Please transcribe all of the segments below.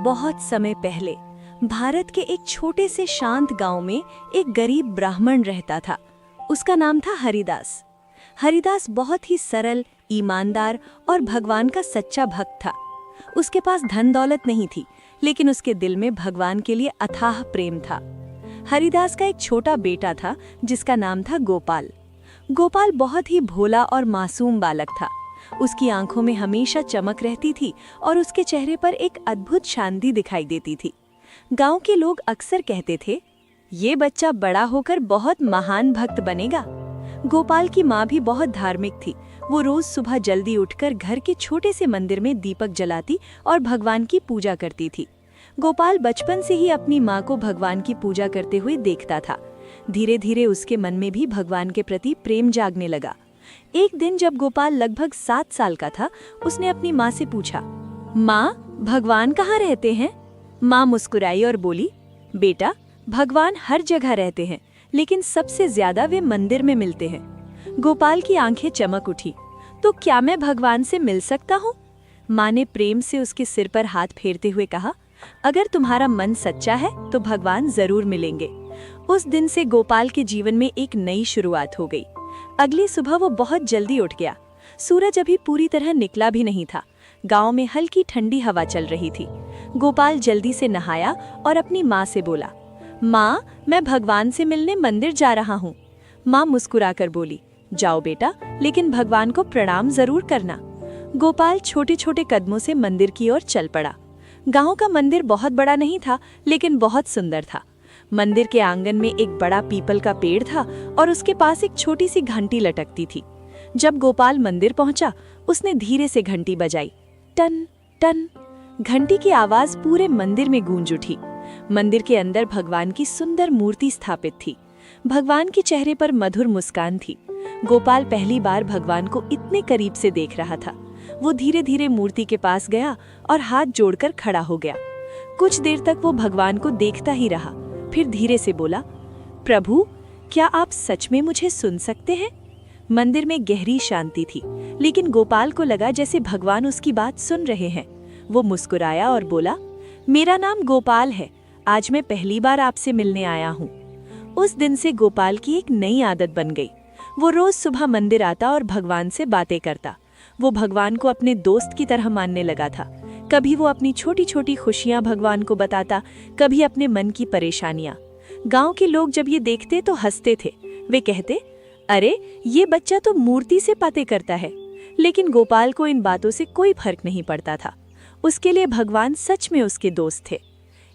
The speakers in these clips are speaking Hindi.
बहुत समय पहले भारत के एक छोटे से शांत गांव में एक गरीब ब्राह्मण रहता था। उसका नाम था हरिदास। हरिदास बहुत ही सरल, ईमानदार और भगवान का सच्चा भक्त था। उसके पास धन दौलत नहीं थी, लेकिन उसके दिल में भगवान के लिए अथाह प्रेम था। हरिदास का एक छोटा बेटा था जिसका नाम था गोपाल। गोपाल बहुत ही भोला और मासूम बालक था। उसकी आंखों में हमेशा चमक रहती थी और उसके चेहरे पर एक अद्भुत शांति दिखाई देती थी। गांव के लोग अक्सर कहते थे, ये बच्चा बड़ा होकर बहुत महान भक्त बनेगा। गोपाल की माँ भी बहुत धार्मिक थी। वो रोज सुबह जल्दी उठकर घर के छोटे से मंदिर में दीपक जलाती और भगवान की पूजा करती थी। गोपाल बचपन से ही अपनी माँ को भगवान की पूजा करते हुए देखता था। धीरे धीरे उसके मन में भी भगवान के प्रति प्रेम जागने लगा। एक दिन जब गोपाल लगभग 7 साल का था, उसने अपनी माँ से पूछा, माँ, भगवान कहाँ रहते हैं? माँ मुस्कुराई और बोली, बेटा, भगवान हर जगह रहते हैं, लेकिन सबसे ज्यादा वे मंदिर में मिलते हैं। गोपाल की आंखें चमक उठी। तो क्या मैं भगवान से मिल सकता हूँ? माँ ने प्रेम से उसके सिर पर हाथ फेरते हुए कहा, अगर तुम्हारा मन सच्चा है तो भगवान जरूर मिलेंगे। उस दिन से गोपाल के जीवन में एक नई शुरुआत हो गई। अगली सुबह वो बहुत जल्दी उठ गया। सूरज अभी पूरी तरह निकला भी नहीं था। गांव में हल्की ठंडी हवा चल रही थी। गोपाल जल्दी से नहाया और अपनी माँ से बोला, माँ, मैं भगवान से मिलने मंदिर जा रहा हूँ। माँ मुस्कुराकर बोली, जाओ बेटा, लेकिन भगवान को प्रणाम जरूर करना। गोपाल छोटे छोटे कदमों से मंदिर की ओर चल पड़ा। गांव का मंदिर बहुत बड़ा नहीं था, लेकिन बहुत सुंदर था। मंदिर के आंगन में एक बड़ा पीपल का पेड़ था और उसके पास एक छोटी सी घंटी लटकती थी। जब गोपाल मंदिर पहुंचा, उसने धीरे से घंटी बजाई। टन टन, घंटी की आवाज पूरे मंदिर में गूंज उठी। मंदिर के अंदर भगवान की सुंदर मूर्ति स्थापित थी। भगवान के चेहरे पर मधुर मुस्कान थी। गोपाल पहली बार भगवान को इतने करीब से देख रहा था। वो धीरे धीरे मूर्ति के पास गया और हाथ जोड़कर खड़ा हो गया। कुछ देर तक वो भगवान को देखता ही रहा, फिर धीरे से बोला, प्रभु, क्या आप सच में मुझे सुन सकते हैं? मंदिर में गहरी शांति थी, लेकिन गोपाल को लगा जैसे भगवान उसकी बात सुन रहे हैं। वो मुस्कुराया और बोला, मेरा नाम गोपाल है, आज मैं पहली बार आपसे मिलने आया हूँ। उस दिन से गोपाल की एक नई आदत बन गई। वो रोज सुबह मंदिर आता और भगवान से बातें करता। वो भगवान को अपने दोस्त की तरह मानने लगा था। कभी वो अपनी छोटी छोटी खुशियां भगवान को बताता, कभी अपने मन की परेशानियां। गांव के लोग जब ये देखते तो हंसते थे। वे कहते, अरे, ये बच्चा तो मूर्ति से बातें करता है। लेकिन गोपाल को इन बातों से कोई फर्क नहीं पड़ता था। उसके लिए भगवान सच में उसके दोस्त थे।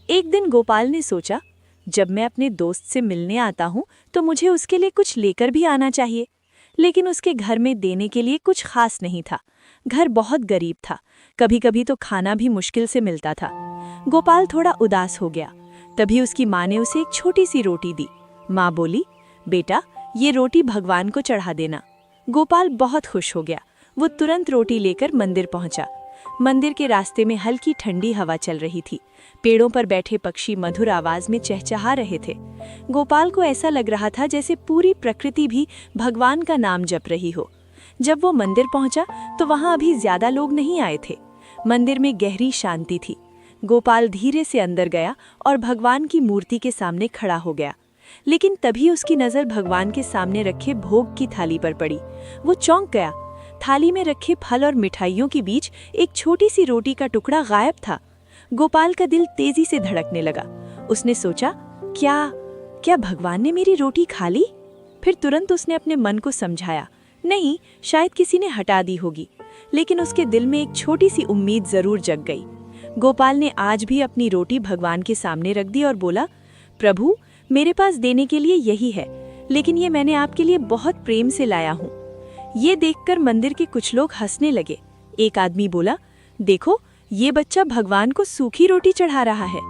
एक दिन गोपाल ने सोचा, जब मैं अपने दोस्त से मिलने आता हूँ तो मुझे उसके लिए कुछ लेकर भी आना चाहिए। लेकिन उसके घर में देने के लिए कुछ खास नहीं था। घर बहुत गरीब था, कभी कभी तो खाना भी मुश्किल से मिलता था। गोपाल थोड़ा उदास हो गया। तभी उसकी माँ ने उसे एक छोटी सी रोटी दी। माँ बोली, बेटा, ये रोटी भगवान को चढ़ा देना। गोपाल बहुत खुश हो गया। वो तुरंत रोटी लेकर मंदिर पहुंचा। मंदिर के रास्ते में हल्की ठंडी हवा चल रही थी। पेड़ों पर बैठे पक्षी मधुर आवाज में चहचहा रहे थे। गोपाल को ऐसा लग रहा था जैसे पूरी प्रकृति भी भगवान का नाम जप रही हो। जब वो मंदिर पहुंचा तो वहां अभी ज्यादा लोग नहीं आए थे। मंदिर में गहरी शांति थी। गोपाल धीरे से अंदर गया और भगवान की मूर्ति के सामने खड़ा हो गया। लेकिन तभी उसकी नजर भगवान के सामने रखे भोग की थाली पर पड़ी। वो चौंक गया। थाली में रखे फल और मिठाइयों के बीच एक छोटी सी रोटी का टुकड़ा गायब था। गोपाल का दिल तेजी से धड़कने लगा। उसने सोचा, क्या भगवान ने मेरी रोटी खा ली? फिर तुरंत उसने अपने मन को समझाया, नहीं, शायद किसी ने हटा दी होगी। लेकिन उसके दिल में एक छोटी सी उम्मीद जरूर जग गई। गोपाल ने आज भी अपनी रोटी भगवान के सामने रख दी और बोला, प्रभु, मेरे पास देने के लिए यही है, लेकिन ये मैंने आपके लिए बहुत प्रेम से लाया हूँ। ये देखकर मंदिर के कुछ लोग हंसने लगे। एक आदमी बोला, देखो, ये बच्चा भगवान को सूखी रोटी चढ़ा रहा है।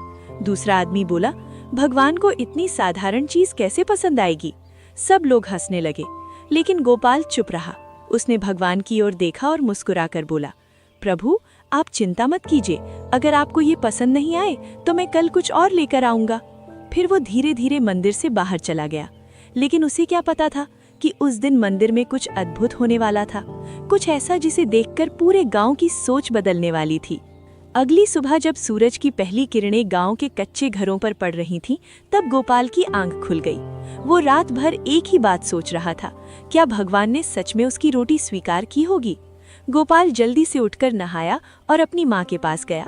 दूसरा आदमी बोला, भगवान को इतनी साधारण चीज कैसे पसंद आएगी? सब लोग हंसने लगे, लेकिन गोपाल चुप रहा। उसने भगवान की ओर देखा और मुस्कुराकर बोला, प्रभु, आप चिंता मत कीजिए, अगर आपको ये पसंद नहीं आए तो मैं कल कुछ और लेकर आऊंगा। फिर वो धीरे धीरे मंदिर से बाहर चला गया। लेकिन उसे क्या पता था कि उस दिन मंदिर में कुछ अद्भुत होने वाला था, कुछ ऐसा जिसे देखकर पूरे गांव की सोच बदलने वाली थी। अगली सुबह जब सूरज की पहली किरणें गांव के कच्चे घरों पर पड़ रही थीं, तब गोपाल की आंख खुल गई। वो रात भर एक ही बात सोच रहा था, क्या भगवान ने सच में उसकी रोटी स्वीकार की होगी। गोपाल जल्दी से उठकर नहाया और अपनी माँ के पास गया।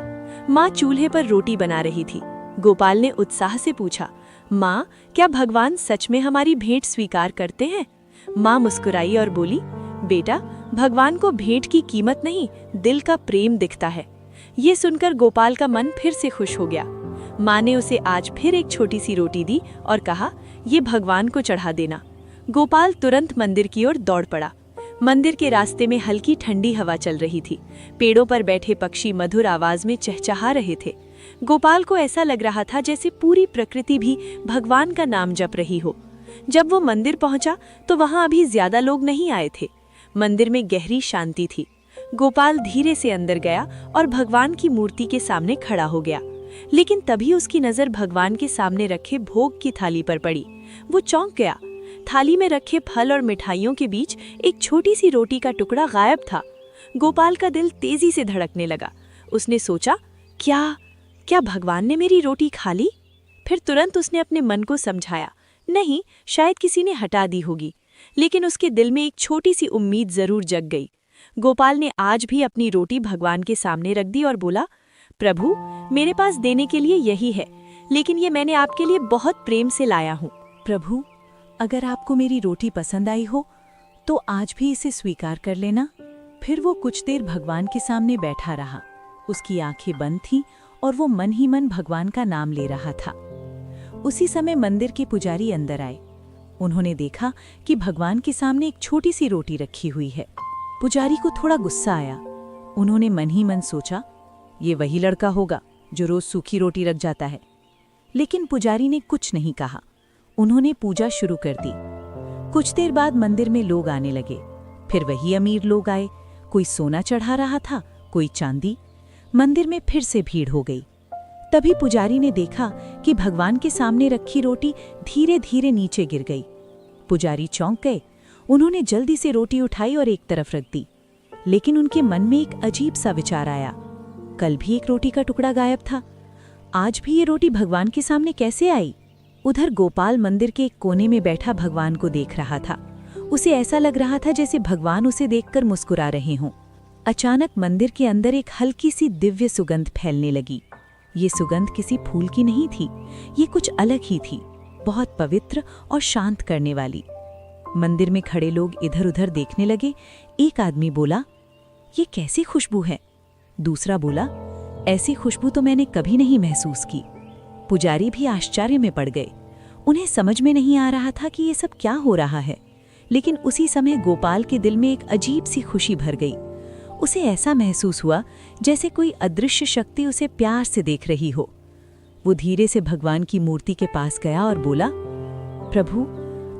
माँ चूल्हे पर रोटी बना रही थी। गोपाल ने उत्साह से पूछा, माँ, क्या भगवान सच में हमारी भेंट स्वीकार करते हैं? माँ मुस्कुराई और बोली, बेटा, भगवान को भेंट की कीमत नहीं, दिल का प्रेम दिखता है। ये सुनकर गोपाल का मन फिर से खुश हो गया। माँ ने उसे आज फिर एक छोटी सी रोटी दी और कहा, ये भगवान को चढ़ा देना। गोपाल तुरंत मंदिर की ओर दौड़ पड़ा। मंदिर के रास्ते में हल्की ठंडी हवा चल रही थी। पेड़ों पर बैठे पक्षी मधुर आवाज में चहचहा रहे थे। गोपाल को ऐसा लग रहा था जैसे पूरी प्रकृति भी भगवान का नाम जप रही हो। जब वो मंदिर पहुंचा तो वहां अभी ज्यादा लोग नहीं आए थे। मंदिर में गहरी शांति थी। गोपाल धीरे से अंदर गया और भगवान की मूर्ति के सामने खड़ा हो गया। लेकिन तभी उसकी नजर भगवान के सामने रखे भोग की थाली पर पड़ी। वो चौंक गया। थाली में रखे फल और मिठाइयों के बीच एक छोटी सी रोटी का टुकड़ा गायब था। गोपाल का दिल तेजी से धड़कने लगा। उसने सोचा, क्या भगवान ने मेरी रोटी खा ली? फिर तुरंत उसने अपने मन को समझाया, नहीं, शायद किसी ने हटा दी होगी। लेकिन उसके दिल में एक छोटी सी उम्मीद जरूर जग गई। गोपाल ने आज भी अपनी रोटी भगवान के सामने रख दी और बोला, प्रभु, मेरे पास देने के लिए यही है, लेकिन ये मैंने आपके लिए बहुत प्रेम से लाया हूँ। प्रभु, अगर आपको मेरी रोटी पसंद आई हो तो आज भी इसे स्वीकार कर लेना। फिर वो कुछ देर भगवान के सामने बैठा रहा। उसकी आंखें बंद थीं और वो मन ही मन भगवान का नाम ले रहा था। उसी समय मंदिर के पुजारी अंदर आए। उन्होंने देखा कि भगवान के सामने एक छोटी सी रोटी रखी हुई है। पुजारी को थोड़ा गुस्सा आया। उन्होंने मन ही मन सोचा, ये वही लड़का होगा जो रोज सूखी रोटी रख जाता है। लेकिन पुजारी ने कुछ नहीं कहा। उन्होंने पूजा शुरू कर दी। कुछ देर बाद मंदिर में लोग आने लगे। फिर वही अमीर लोग आए। कोई सोना चढ़ा रहा था, कोई चांदी। मंदिर में फिर से भीड़ हो गई। तभी पुजारी ने देखा कि भगवान के सामने रखी रोटी धीरे धीरे नीचे गिर गई। पुजारी चौंक गए। उन्होंने जल्दी से रोटी उठाई और एक तरफ रख दी। लेकिन उनके मन में एक अजीब सा विचार आया। कल भी एक रोटी का टुकड़ा गायब था, आज भी ये रोटी भगवान के सामने कैसे आई? उधर गोपाल मंदिर के एक कोने में बैठा भगवान को देख रहा था। उसे ऐसा लग रहा था जैसे भगवान उसे देखकर मुस्कुरा रहे हों। अचानक मंदिर के अंदर एक हल्की सी दिव्य सुगंध फैलने लगी। ये सुगंध किसी फूल की नहीं थी, ये कुछ अलग ही थी, बहुत पवित्र और शांत करने वाली। मंदिर में खड़े लोग इधर उधर देखने लगे। एक आदमी बोला, ये कैसी खुशबू है? दूसरा बोला, ऐसी खुशबू तो मैंने कभी नहीं महसूस की। पुजारी भी आश्चर्य में पड़ गए। उन्हें समझ में नहीं आ रहा था कि ये सब क्या हो रहा है। लेकिन उसी समय गोपाल के दिल में एक अजीब सी खुशी भर गई। उसे ऐसा महसूस हुआ जैसे कोई अदृश्य शक्ति उसे प्यार से देख रही हो। वो धीरे से भगवान की मूर्ति के पास गया और बोला, प्रभु,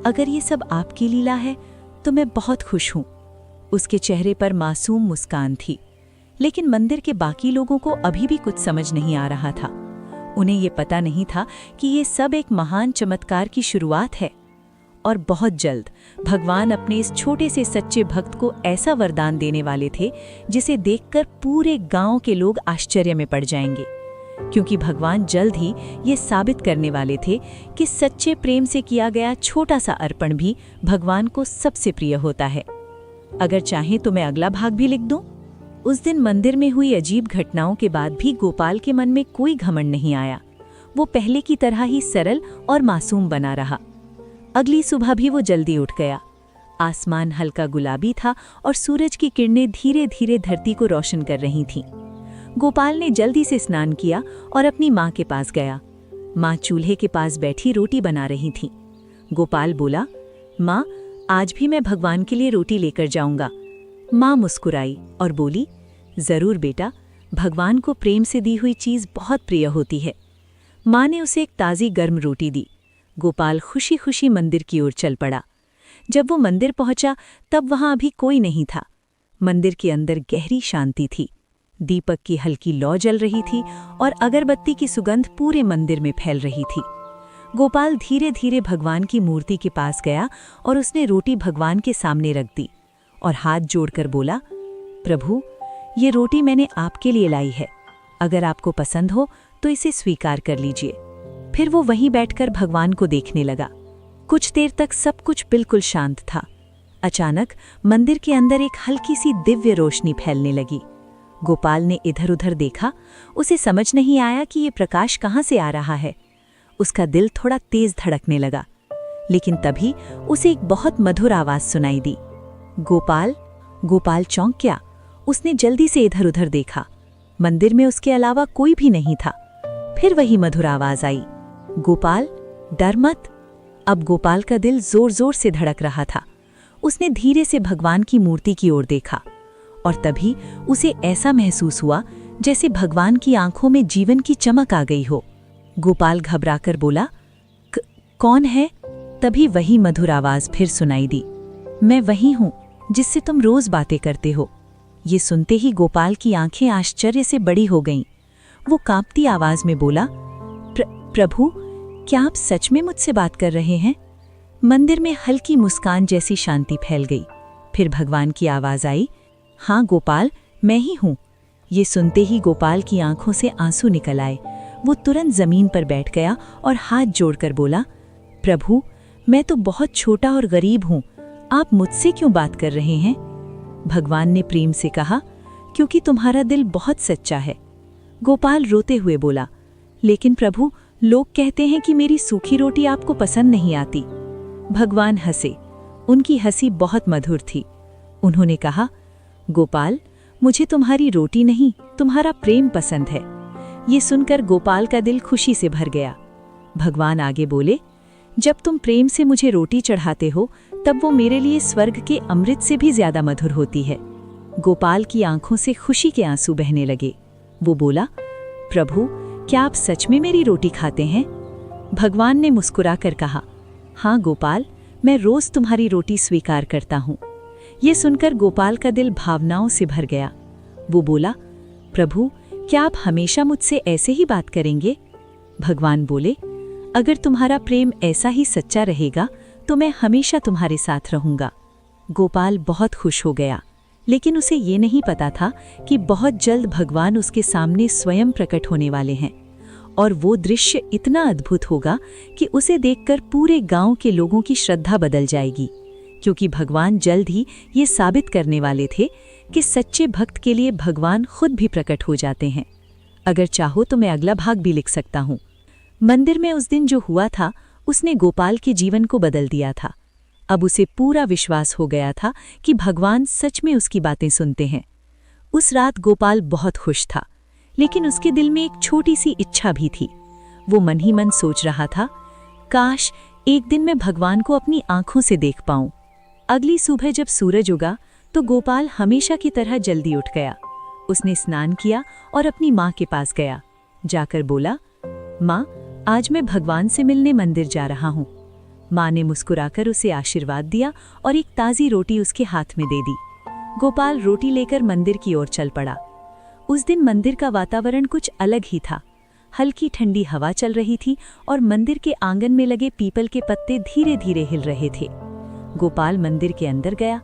अगर ये सब आपकी लीला है तो मैं बहुत खुश हूँ। उसके चेहरे पर मासूम मुस्कान थी। लेकिन मंदिर के बाकी लोगों को अभी भी कुछ समझ नहीं आ रहा था। उन्हें ये पता नहीं था कि ये सब एक महान चमत्कार की शुरुआत है। और बहुत जल्द भगवान अपने इस छोटे से सच्चे भक्त को ऐसा वरदान देने वाले थे जिसे देखकर पूरे गांव के लोग आश्चर्य में पड़ जाएंगे। क्योंकि भगवान जल्द ही ये साबित करने वाले थे कि सच्चे प्रेम से किया गया छोटा सा अर्पण भी भगवान को सबसे प्रिय होता है। अगर चाहें तो मैं अगला भाग भी लिख दूं। उस दिन मंदिर में हुई अजीब घटनाओं के बाद भी गोपाल के मन में कोई घमंड नहीं आया। वो पहले की तरह ही सरल और मासूम बना रहा। अगली सुबह भी वो जल्दी उठ गया। आसमान हल्का गुलाबी था और सूरज की किरणें धीरे धीरे धरती को रोशन कर रही थीं। गोपाल ने जल्दी से स्नान किया और अपनी माँ के पास गया। माँ चूल्हे के पास बैठी रोटी बना रही थीं। गोपाल बोला, माँ, आज भी मैं भगवान के लिए रोटी लेकर जाऊंगा। माँ मुस्कुराई और बोली, जरूर बेटा, भगवान को प्रेम से दी हुई चीज़ बहुत प्रिय होती है। माँ ने उसे एक ताज़ी गर्म रोटी दी। गोपाल खुशी खुशी मंदिर की ओर चल पड़ा। जब वो मंदिर पहुंचा तब वहां अभी कोई नहीं था। मंदिर के अंदर गहरी शांति थी। दीपक की हल्की लौ जल रही थी और अगरबत्ती की सुगंध पूरे मंदिर में फैल रही थी। गोपाल धीरे धीरे भगवान की मूर्ति के पास गया और उसने रोटी भगवान के सामने रख दी और हाथ जोड़कर बोला, प्रभु, ये रोटी मैंने आपके लिए लाई है। अगर आपको पसंद हो तो इसे स्वीकार कर लीजिए। फिर वो वहीं बैठकर भगवान को देखने लगा। कुछ देर तक सब कुछ बिल्कुल शांत था। अचानक मंदिर के अंदर एक हल्की सी दिव्य रोशनी फैलने लगी। गोपाल ने इधर उधर देखा। उसे समझ नहीं आया कि ये प्रकाश कहाँ से आ रहा है। उसका दिल थोड़ा तेज धड़कने लगा, लेकिन तभी उसे एक बहुत मधुर आवाज सुनाई दी। गोपाल! गोपाल चौंक गया। उसने जल्दी से इधर उधर देखा। मंदिर में उसके अलावा कोई भी नहीं था। फिर वही मधुर आवाज आई, गोपाल, डर मत। अब गोपाल का दिल जोर जोर से धड़क रहा था। उसने धीरे से भगवान की मूर्ति की ओर देखा और तभी उसे ऐसा महसूस हुआ जैसे भगवान की आंखों में जीवन की चमक आ गई हो। गोपाल घबराकर बोला, कौन है? तभी वही मधुर आवाज फिर सुनाई दी, मैं वही हूं जिससे तुम रोज बातें करते हो। ये सुनते ही गोपाल की आंखें आश्चर्य से बड़ी हो गईं। वो कांपती आवाज में बोला, प्रभु, क्या आप सच में मुझसे बात कर रहे हैं? मंदिर में हल्की मुस्कान जैसी शांति फैल गई। फिर भगवान की आवाज आई, हाँ गोपाल, मैं ही हूँ। ये सुनते ही गोपाल की आंखों से आंसू निकल आए। वो तुरंत जमीन पर बैठ गया और हाथ जोड़कर बोला, प्रभु, मैं तो बहुत छोटा और गरीब हूँ, आप मुझसे क्यों बात कर रहे हैं? भगवान ने प्रेम से कहा, क्योंकि तुम्हारा दिल बहुत सच्चा है। गोपाल रोते हुए बोला, लेकिन प्रभु, लोग कहते हैं कि मेरी सूखी रोटी आपको पसंद नहीं आती। भगवान हंसे। उनकी हंसी बहुत मधुर थी। उन्होंने कहा, गोपाल, मुझे तुम्हारी रोटी नहीं, तुम्हारा प्रेम पसंद है। ये सुनकर गोपाल का दिल खुशी से भर गया। भगवान आगे बोले, जब तुम प्रेम से मुझे रोटी चढ़ाते हो तब वो मेरे लिए स्वर्ग के अमृत से भी ज्यादा मधुर होती है। गोपाल की आंखों से खुशी के आंसू बहने लगे। वो बोला, प्रभु, क्या आप सच में मेरी रोटी खाते हैं? भगवान ने मुस्कुराकर कहा, हाँ गोपाल, मैं रोज तुम्हारी रोटी स्वीकार करता हूँ। ये सुनकर गोपाल का दिल भावनाओं से भर गया। वो बोला, प्रभु, क्या आप हमेशा मुझसे ऐसे ही बात करेंगे? भगवान बोले, अगर तुम्हारा प्रेम ऐसा ही सच्चा रहेगा तो मैं हमेशा तुम्हारे साथ रहूंगा। गोपाल बहुत खुश हो गया, लेकिन उसे ये नहीं पता था कि बहुत जल्द भगवान उसके सामने स्वयं प्रकट होने वाले हैं और वो दृश्य इतना अद्भुत होगा कि उसे देखकर पूरे गांव के लोगों की श्रद्धा बदल जाएगी, क्योंकि भगवान जल्द ही ये साबित करने वाले थे कि सच्चे भक्त के लिए भगवान खुद भी प्रकट हो जाते हैं। अगर चाहो तो मैं अगला भाग भी लिख सकता हूँ। मंदिर में उस दिन जो हुआ था उसने गोपाल के जीवन को बदल दिया था। अब उसे पूरा विश्वास हो गया था कि भगवान सच में उसकी बातें सुनते हैं। उस रात गोपाल बहुत खुश था, लेकिन उसके दिल में एक छोटी सी इच्छा भी थी। वो मन ही मन सोच रहा था, काश एक दिन मैं भगवान को अपनी आंखों से देख पाऊं। अगली सुबह जब सूरज उगा तो गोपाल हमेशा की तरह जल्दी उठ गया। उसने स्नान किया और अपनी माँ के पास गया। जाकर बोला, माँ, आज मैं भगवान से मिलने मंदिर जा रहा हूँ। माँ ने मुस्कुराकर उसे आशीर्वाद दिया और एक ताज़ी रोटी उसके हाथ में दे दी। गोपाल रोटी लेकर मंदिर की ओर चल पड़ा। उस दिन मंदिर का वातावरण कुछ अलग ही था। हल्की ठंडी हवा चल रही थी और मंदिर के आंगन में लगे पीपल के पत्ते धीरे धीरे हिल रहे थे। गोपाल मंदिर के अंदर गया।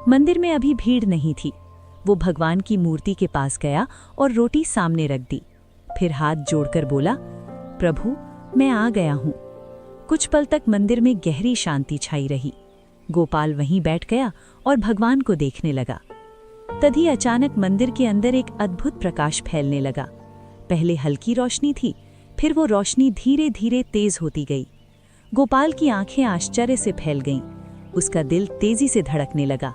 मंदिर में अभी भीड़ नहीं थी। वो भगवान की मूर्ति के पास गया और रोटी सामने रख दी। फिर हाथ जोड़कर बोला, प्रभु, मैं आ गया हूँ। कुछ पल तक मंदिर में गहरी शांति छाई रही। गोपाल वहीं बैठ गया और भगवान को देखने लगा। तभी अचानक मंदिर के अंदर एक अद्भुत प्रकाश फैलने लगा। पहले हल्की रोशनी थी, फिर वो रोशनी धीरे धीरे तेज होती गई। गोपाल की आंखें आश्चर्य से फैल गईं। उसका दिल तेजी से धड़कने लगा।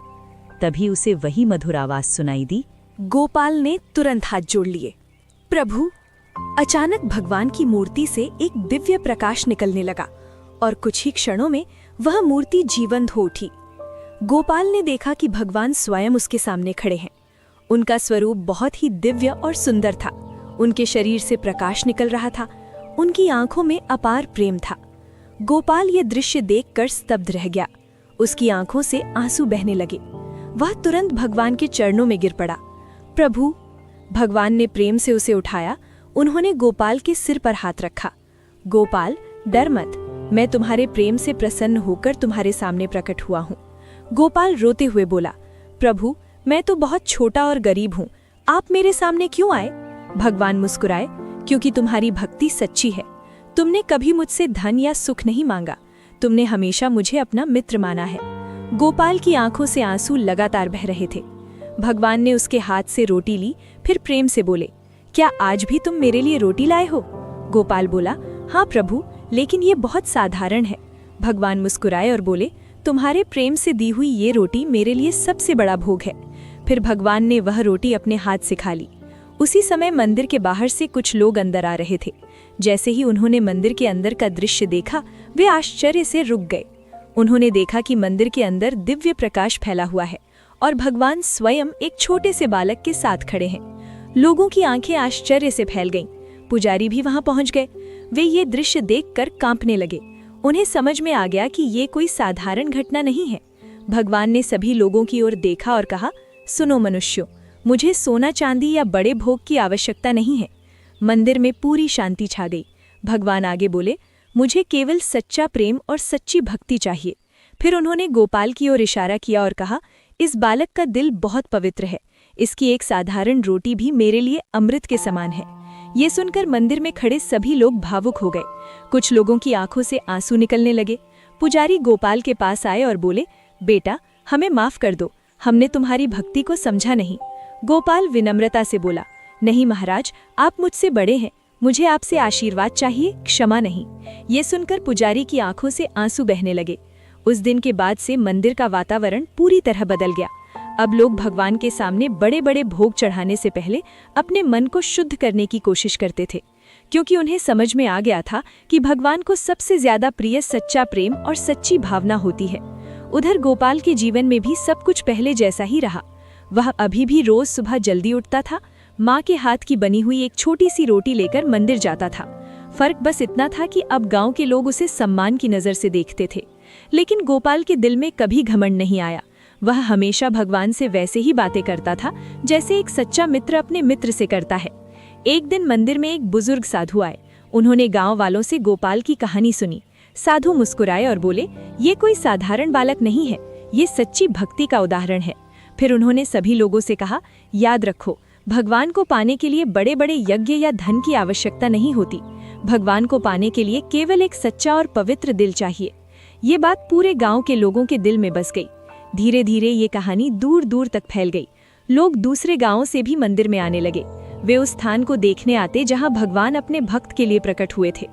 तभी उसे वही मधुर आवाज सुनाई दी। गोपाल ने तुरंत हाथ जोड़ लिए। प्रभु! अचानक भगवान की मूर्ति से एक दिव्य प्रकाश निकलने लगा और कुछ ही क्षणों में वह मूर्ति जीवंत हो उठी। गोपाल ने देखा कि भगवान स्वयं उसके सामने खड़े हैं। उनका स्वरूप बहुत ही दिव्य और सुंदर था। उनके शरीर से प्रकाश निकल रहा था। उनकी आंखों में अपार प्रेम था। गोपाल ये दृश्य देखकर स्तब्ध रह गया। उसकी आंखों से आंसू बहने लगे। वह तुरंत भगवान के चरणों में गिर पड़ा। प्रभु! भगवान ने प्रेम से उसे उठाया। उन्होंने गोपाल के सिर पर हाथ रखा। गोपाल, डर मत, मैं तुम्हारे प्रेम से प्रसन्न होकर तुम्हारे सामने प्रकट हुआ हूँ। गोपाल रोते हुए बोला, प्रभु, मैं तो बहुत छोटा और गरीब हूँ, आप मेरे सामने क्यों आए? भगवान मुस्कुराए, क्योंकि तुम्हारी भक्ति सच्ची है। तुमने कभी मुझसे धन या सुख नहीं मांगा, तुमने हमेशा मुझे अपना मित्र माना है। गोपाल की आंखों से आंसू लगातार बह रहे थे। भगवान ने उसके हाथ से रोटी ली, फिर प्रेम से बोले, क्या आज भी तुम मेरे लिए रोटी लाए हो? गोपाल बोला, हाँ प्रभु, लेकिन ये बहुत साधारण है। भगवान मुस्कुराए और बोले, तुम्हारे प्रेम से दी हुई ये रोटी मेरे लिए सबसे बड़ा भोग है। फिर भगवान ने वह रोटी अपने हाथ से खा ली। उसी समय मंदिर के बाहर से कुछ लोग अंदर आ रहे थे। जैसे ही उन्होंने मंदिर के अंदर का दृश्य देखा, वे आश्चर्य से रुक गए। उन्होंने देखा कि मंदिर के अंदर दिव्य प्रकाश फैला हुआ है और भगवान स्वयं एक छोटे से बालक के साथ खड़े हैं। लोगों की आंखें आश्चर्य से फैल गईं। पुजारी भी वहां पहुंच गए। वे ये दृश्य देखकर कांपने लगे। उन्हें समझ में आ गया कि ये कोई साधारण घटना नहीं है। भगवान ने सभी लोगों की ओर देखा और कहा, सुनो मनुष्यों, मुझे सोना चांदी या बड़े भोग की आवश्यकता नहीं है। मंदिर में पूरी शांति छा गई। भगवान आगे बोले, मुझे केवल सच्चा प्रेम और सच्ची भक्ति चाहिए। फिर उन्होंने गोपाल की ओर इशारा किया और कहा, इस बालक का दिल बहुत पवित्र है। इसकी एक साधारण रोटी भी मेरे लिए अमृत के समान है। ये सुनकर मंदिर में खड़े सभी लोग भावुक हो गए। कुछ लोगों की आंखों से आंसू निकलने लगे। पुजारी गोपाल के पास आए और बोले, बेटा, हमें माफ कर दो, हमने तुम्हारी भक्ति को समझा नहीं। गोपाल विनम्रता से बोला, नहीं महाराज, आप मुझसे बड़े हैं, मुझे आपसे आशीर्वाद चाहिए, क्षमा नहीं। ये सुनकर पुजारी की आंखों से आंसू बहने लगे। उस दिन के बाद से मंदिर का वातावरण पूरी तरह बदल गया। अब लोग भगवान के सामने बड़े बड़े भोग चढ़ाने से पहले अपने मन को शुद्ध करने की कोशिश करते थे, क्योंकि उन्हें समझ में आ गया था कि भगवान को सबसे ज्यादा प्रिय सच्चा प्रेम और सच्ची भावना होती है। उधर गोपाल के जीवन में भी सब कुछ पहले जैसा ही रहा। वह अभी भी रोज सुबह जल्दी उठता था, माँ के हाथ की बनी हुई एक छोटी सी रोटी लेकर मंदिर जाता था। फर्क बस इतना था कि अब गांव के लोग उसे सम्मान की नज़र से देखते थे। लेकिन गोपाल के दिल में कभी घमंड नहीं आया। वह हमेशा भगवान से वैसे ही बातें करता था जैसे एक सच्चा मित्र अपने मित्र से करता है। एक दिन मंदिर में एक बुजुर्ग साधु आए। उन्होंने गांव वालों से गोपाल की कहानी सुनी। साधु मुस्कुराए और बोले, ये कोई साधारण बालक नहीं है, ये सच्ची भक्ति का उदाहरण है। फिर उन्होंने सभी लोगों से कहा, याद रखो, भगवान को पाने के लिए बड़े बड़े यज्ञ या धन की आवश्यकता नहीं होती। भगवान को पाने के लिए केवल एक सच्चा और पवित्र दिल चाहिए। ये बात पूरे गांव के लोगों के दिल में बस गई। धीरे धीरे ये कहानी दूर दूर तक फैल गई। लोग दूसरे गांवों से भी मंदिर में आने लगे। वे उस स्थान को देखने आते जहां भगवान अपने भक्त के लिए प्रकट हुए थे।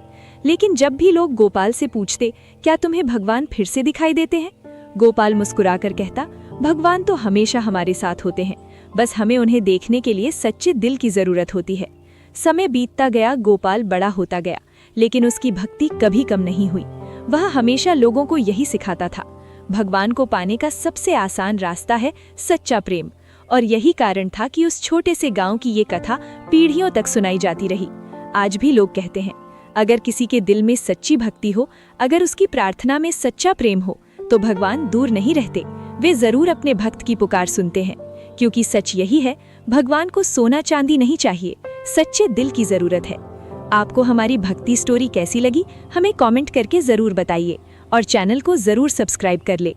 लेकिन जब भी लोग गोपाल से पूछते, क्या तुम्हें भगवान फिर से दिखाई देते हैं, गोपाल मुस्कुराकर कहता, भगवान तो हमेशा हमारे साथ होते हैं, बस हमें उन्हें देखने के लिए सच्चे दिल की जरूरत होती है। समय बीतता गया, गोपाल बड़ा होता गया, लेकिन उसकी भक्ति कभी कम नहीं हुई। वह हमेशा लोगों को यही सिखाता था, भगवान को पाने का सबसे आसान रास्ता है सच्चा प्रेम। और यही कारण था कि उस छोटे से गांव की ये कथा पीढ़ियों तक सुनाई जाती रही। आज भी लोग कहते हैं, अगर किसी के दिल में सच्ची भक्ति हो, अगर उसकी प्रार्थना में सच्चा प्रेम हो, तो भगवान दूर नहीं रहते, वे जरूर अपने भक्त की पुकार सुनते हैं। क्योंकि सच यही है, भगवान को सोना चांदी नहीं चाहिए, सच्चे दिल की जरूरत है। आपको हमारी भक्ति स्टोरी कैसी लगी, हमें कमेंट करके जरूर बताइए और चैनल को जरूर सब्सक्राइब कर ले।